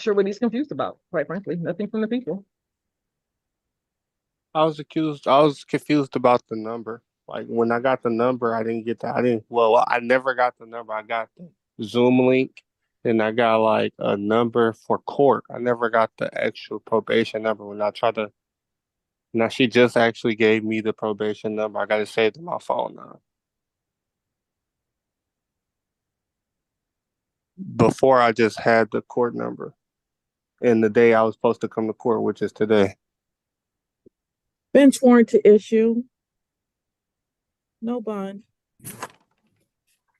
Sure what he's confused about, quite frankly. Nothing from the people. I was confused about the number. Like when I got the number, I didn't get that. I never got the number. I got the Zoom link and I got like a number for court. I never got the actual probation number when I tried to. Now she just actually gave me the probation number. I got it saved in my phone now. Before I just had the court number and the day I was supposed to come to court, which is today. Bench warrant to issue. No bond.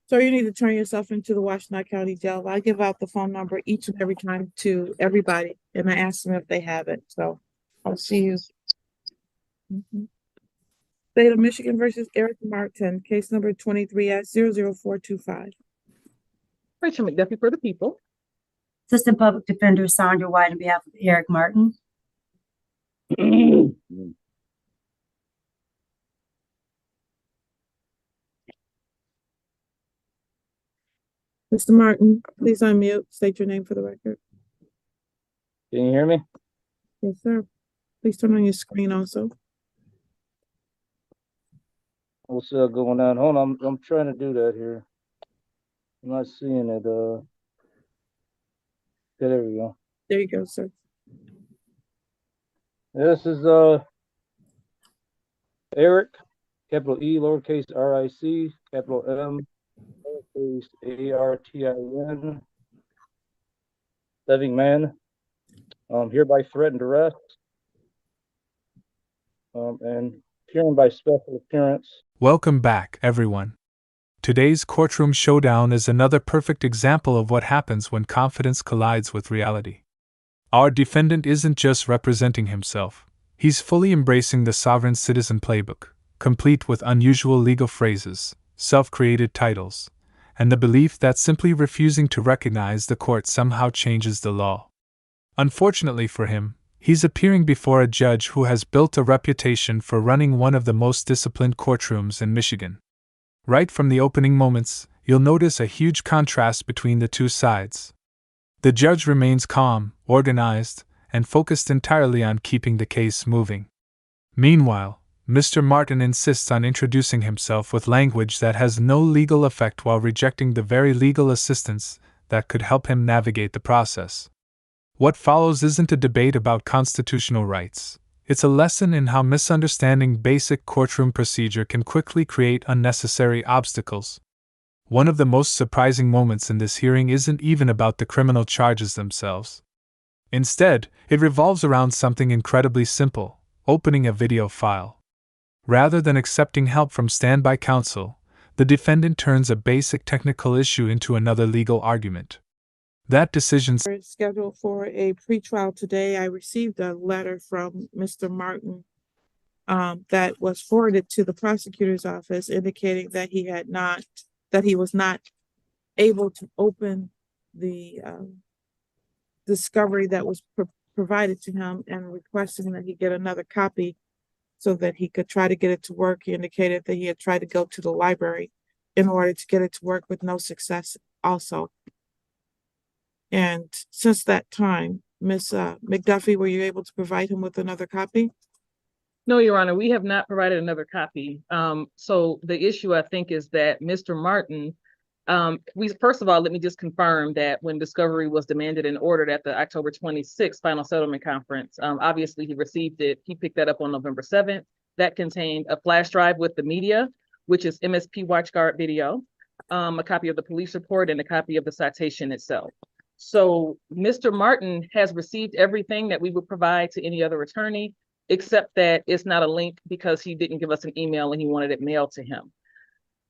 So you need to turn yourself into the Washington County Jail. I give out the phone number each and every time to everybody, and I ask them if they have it. So I'll see you. State of Michigan versus Eric Martin, case number 23S00425. Rachel McDuffie for the people. Assistant Public Defender Sandra White on behalf of Eric Martin. Mr. Martin, please unmute. State your name for the record. Can you hear me? Yes, sir. Please turn on your screen also. What's going on? Hold on, I'm trying to do that here. I'm not seeing it. Okay, there we go. There you go, sir. This is Eric, capital E, lowercase R-I-C, capital M, lowercase A-R-T-I-N, living man, hereby threatened arrest, and appearing by special appearance. Welcome back, everyone. Today's courtroom showdown is another perfect example of what happens when confidence collides with reality. Our defendant isn't just representing himself, he's fully embracing the sovereign citizen playbook, complete with unusual legal phrases, self-created titles, and the belief that simply refusing to recognize the court somehow changes the law. Unfortunately for him, he's appearing before a judge who has built a reputation for running one of the most disciplined courtrooms in Michigan. Right from the opening moments, you'll notice a huge contrast between the two sides. The judge remains calm, organized, and focused entirely on keeping the case moving. Meanwhile, Mr. Martin insists on introducing himself with language that has no legal effect while rejecting the very legal assistance that could help him navigate the process. What follows isn't a debate about constitutional rights. It's a lesson in how misunderstanding basic courtroom procedure can quickly create unnecessary obstacles. One of the most surprising moments in this hearing isn't even about the criminal charges themselves. Instead, it revolves around something incredibly simple: opening a video file. Rather than accepting help from standby counsel, the defendant turns a basic technical issue into another legal argument. That decision's Scheduled for a pretrial today. I received a letter from Mr. Martin that was forwarded to the prosecutor's office indicating that he was not able to open the discovery that was provided to him, and requesting that he get another copy so that he could try to get it to work. He indicated that he had tried to go to the library in order to get it to work with no success also. And since that time, Ms. McDuffie, were you able to provide him with another copy? No, Your Honor, we have not provided another copy. So the issue, I think, is that Mr. Martin, first of all, let me just confirm that when discovery was demanded and ordered at the October 26th final settlement conference, obviously he received it. He picked that up on November 7th. That contained a flash drive with the media, which is MSP WatchGuard video, a copy of the police report, and a copy of the citation itself. So Mr. Martin has received everything that we would provide to any other attorney, except that it's not a link because he didn't give us an email and he wanted it mailed to him.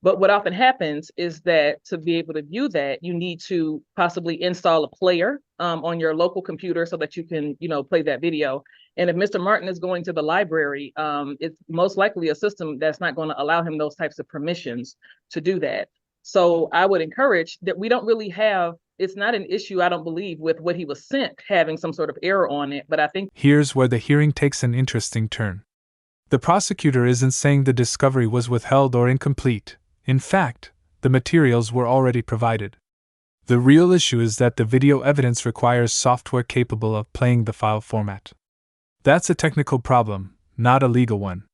But what often happens is that to be able to view that, you need to possibly install a player on your local computer so that you can, play that video. And if Mr. Martin is going to the library, it's most likely a system that's not going to allow him those types of permissions to do that. So I would encourage that we don't really have, it's not an issue, I don't believe, with what he was sent having some sort of error on it, but I think here's where the hearing takes an interesting turn. The prosecutor isn't saying the discovery was withheld or incomplete. In fact, the materials were already provided. The real issue is that the video evidence requires software capable of playing the file format. That's a technical problem, not a legal one.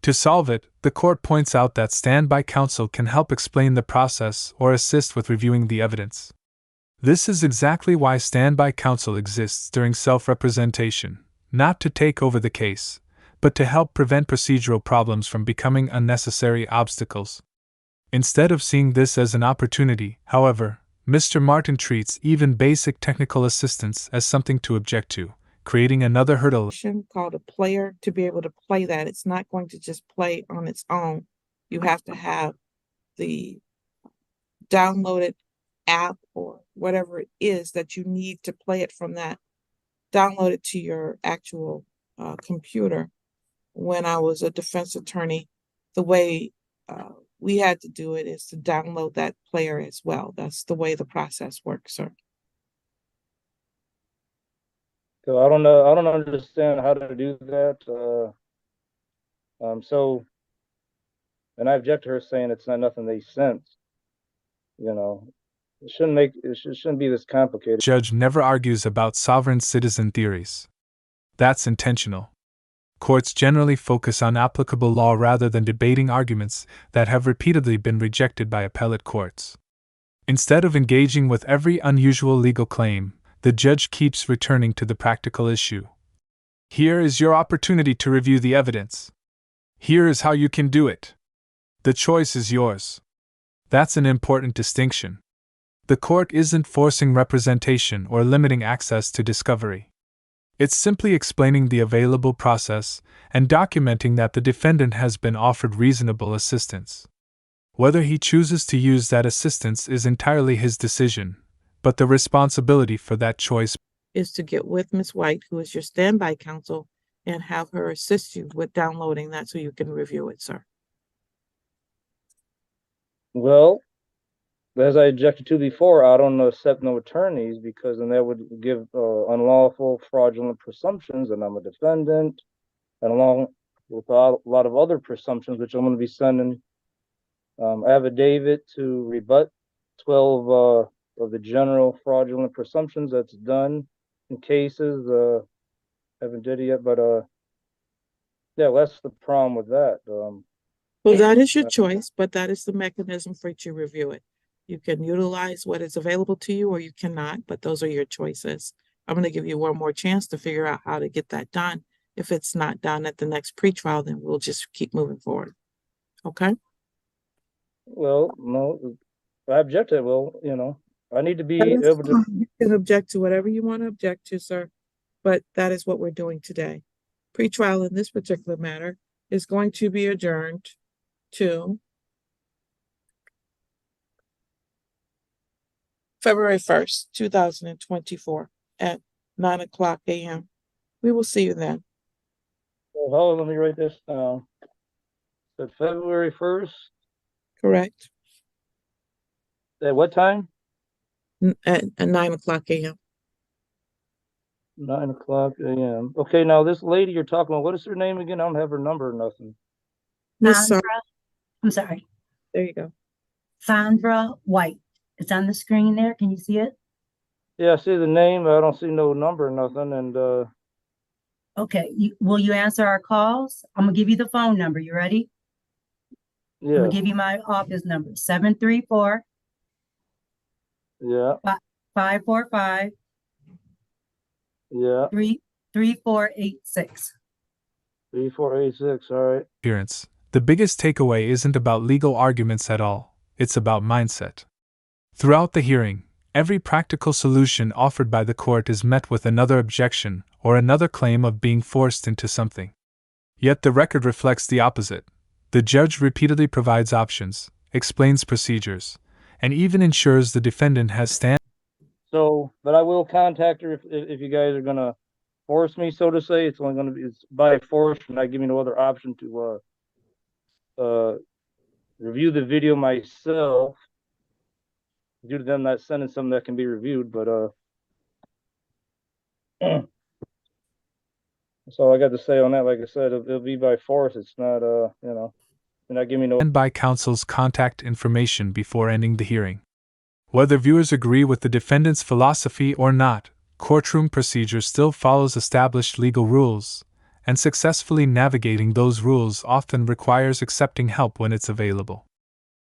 To solve it, the court points out that standby counsel can help explain the process or assist with reviewing the evidence. This is exactly why standby counsel exists during self-representation, not to take over the case, but to help prevent procedural problems from becoming unnecessary obstacles. Instead of seeing this as an opportunity, however, Mr. Martin treats even basic technical assistance as something to object to, creating another hurdle. Called a player to be able to play that. It's not going to just play on its own. You have to have the downloaded app or whatever it is that you need to play it from that. Download it to your actual computer. When I was a defense attorney, the way we had to do it is to download that player as well. That's the way the process works, sir. So I don't know. I don't understand how to do that. So, and I object to her saying it's not nothing they sent. You know, it shouldn't be this complicated. Judge never argues about sovereign citizen theories. That's intentional. Courts generally focus on applicable law rather than debating arguments that have repeatedly been rejected by appellate courts. Instead of engaging with every unusual legal claim, the judge keeps returning to the practical issue. Here is your opportunity to review the evidence. Here is how you can do it. The choice is yours. That's an important distinction. The court isn't forcing representation or limiting access to discovery. It's simply explaining the available process and documenting that the defendant has been offered reasonable assistance. Whether he chooses to use that assistance is entirely his decision, but the responsibility for that choice is to get with Ms. White, who is your standby counsel, and have her assist you with downloading that so you can review it, sir. Well, as I objected to before, I don't accept no attorneys because then that would give unlawful, fraudulent presumptions, and I'm a defendant, and along with a lot of other presumptions, which I'm going to be sending affidavit to rebut 12 of the general fraudulent presumptions that's done in cases. Haven't did it yet, but yeah, that's the problem with that. Well, that is your choice, but that is the mechanism for you to review it. You can utilize what is available to you or you cannot, but those are your choices. I'm going to give you one more chance to figure out how to get that done. If it's not done at the next pretrial, then we'll just keep moving forward. Okay? Well, no, I object to it. Well, you know, I need to be able to. You can object to whatever you want to object to, sir, but that is what we're doing today. Pretrial in this particular matter is going to be adjourned to February 1st, 2024 at 9:00 a.m. We will see you then. Well, hold on, let me write this down. So February 1st, Correct? at what time? At 9:00 a.m. 9:00 a.m. Okay, now this lady you're talking about, what is her name again? I don't have her number or nothing. Miss Sandra, I'm sorry, there you go. Sandra White. It's on the screen there. Can you see it? Yeah, I see the name, but I don't see no number or nothing. And Okay, will you answer our calls? I'm gonna give you the phone number. You ready? I'm yeah, gonna give you my office number, 734 yeah, 545 yeah. 3486. 3486. All right. appearance. The biggest takeaway isn't about legal arguments at all, it's about mindset. Throughout the hearing, every practical solution offered by the court is met with another objection or another claim of being forced into something. Yet the record reflects the opposite. The judge repeatedly provides options, explains procedures, and even ensures the defendant has So, but I will contact her if you guys are gonna force me, so to say. It's only gonna be by force, and not give me no other option to review the video myself. Due to them not sending something that can be reviewed, but that's all I got to say on that. Like I said, it'll be by force. It's not you know, they're not giving me no. standby counsel's contact information before ending the hearing. Whether viewers agree with the defendant's philosophy or not, courtroom procedure still follows established legal rules, and successfully navigating those rules often requires accepting help when it's available.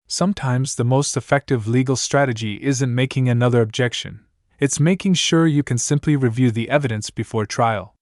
Sometimes the most effective legal strategy isn't making another objection, it's making sure you can simply review the evidence before trial.